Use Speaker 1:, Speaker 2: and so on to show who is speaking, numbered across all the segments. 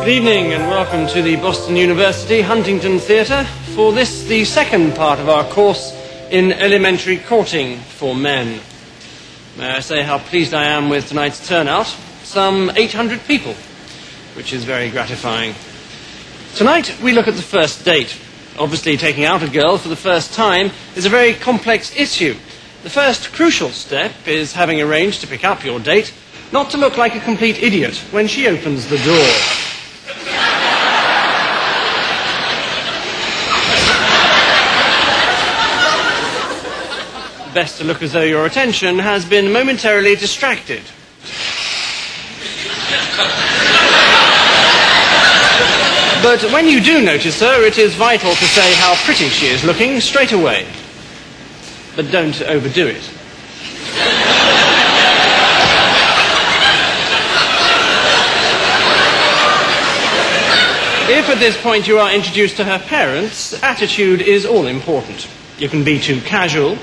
Speaker 1: Good evening and welcome to the Boston University Huntington Theatre for this, the second part of our course in elementary courting for men. May I say how pleased I am with tonight's turnout? Some 800 people, which is very gratifying. Tonight we look at the first date. Obviously taking out a girl for the first time is a very complex issue. The first crucial step is having arranged to pick up your date not to look like a complete idiot when she opens the door. Best to look as though your attention has been momentarily distracted. But when you do notice her, it is vital to say how pretty she is looking straight away. But don't overdo it. If at this point you are introduced to her parents, attitude is all important. You can be too casual.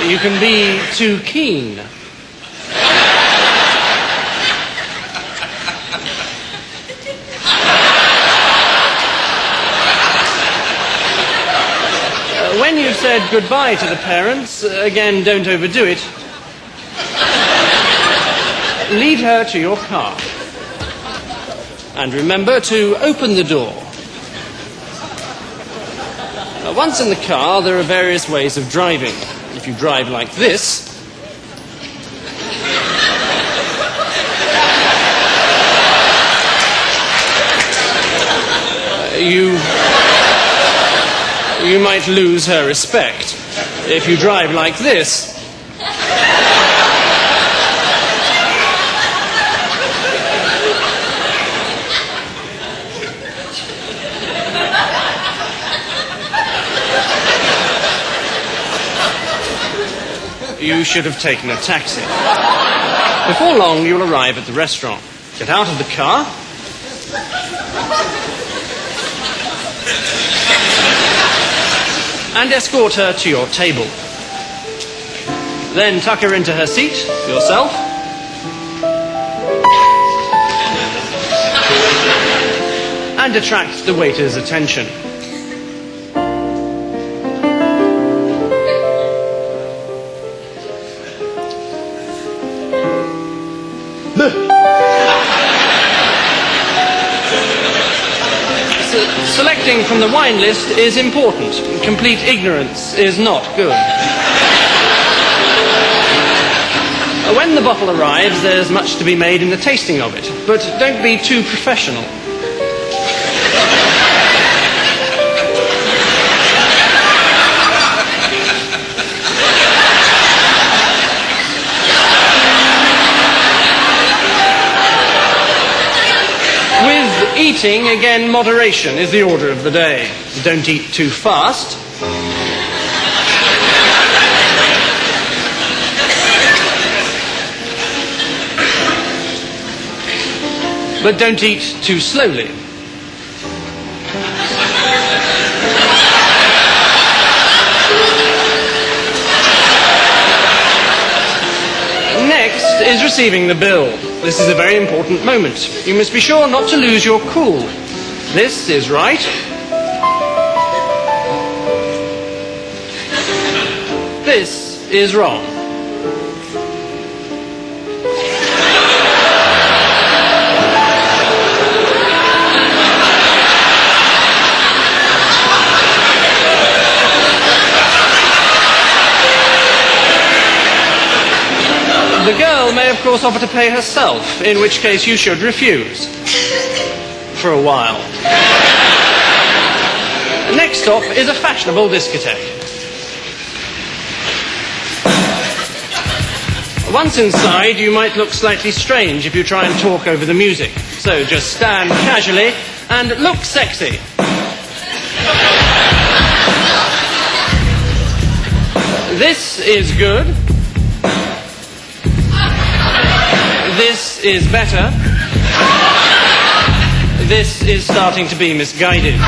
Speaker 1: You can be too keen. When you've said goodbye to the parents, again, don't overdo it. Lead her to your car. And remember to open the door. Once in the car, there are various ways of driving. If you drive like this, you might lose her respect. If you drive like this, you should have taken a taxi. Before long, you'll arrive at the restaurant. Get out of the car. And escort her to your table. Then tuck her into her seat yourself. And attract the waiter's attention. Selecting from the wine list is important. Complete ignorance is not good. When the bottle arrives, there's much to be made in the tasting of it, but don't be too professional. Eating, again, moderation is the order of the day. Don't eat too fast. But don't eat too slowly. Next is receiving the bill. This is a very important moment. You must be sure not to lose your cool. This is right. This is wrong. The girl may, of course, offer to pay herself, in which case you should refuse. For a while. Next stop is a fashionable discotheque. Once inside, you might look slightly strange if you try and talk over the music. So just stand casually and look sexy. This is good. This is better. This is starting to be misguided.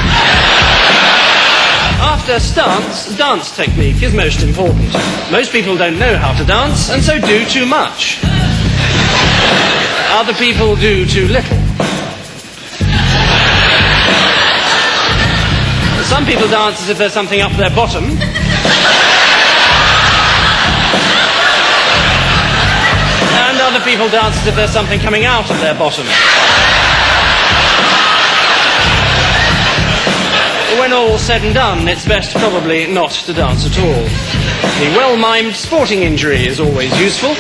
Speaker 1: After stance, dance technique is most important. Most people don't know how to dance, and so do too much. Other people do too little. Some people dance as if there's something up their bottom. And other people dance as if there's something coming out of their bottom. When all's said and done, it's best probably not to dance at all. The well-mimed sporting injury is always useful,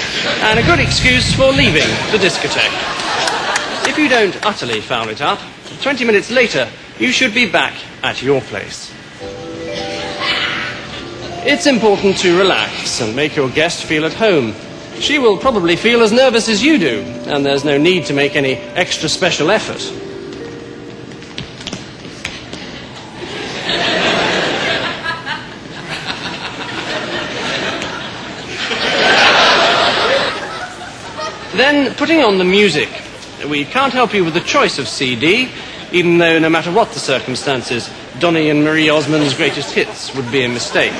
Speaker 1: and a good excuse for leaving the discotheque. If you don't utterly foul it up, 20 minutes later, you should be back at your place. It's important to relax and make your guest feel at home. She will probably feel as nervous as you do, and there's no need to make any extra special effort. Then, putting on the music. We can't help you with the choice of CD, even though no matter what the circumstances, Donny and Marie Osmond's greatest hits would be a mistake.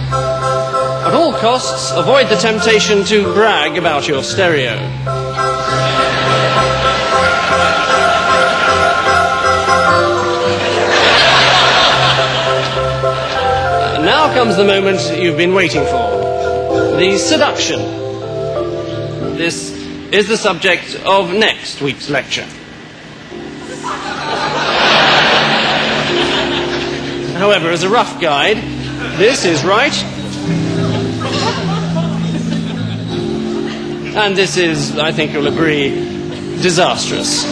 Speaker 1: At all costs, avoid the temptation to brag about your stereo. Now comes the moment you've been waiting for. The seduction. This is the subject of next week's lecture. However, as a rough guide, this is right. And this is, I think you'll agree, disastrous.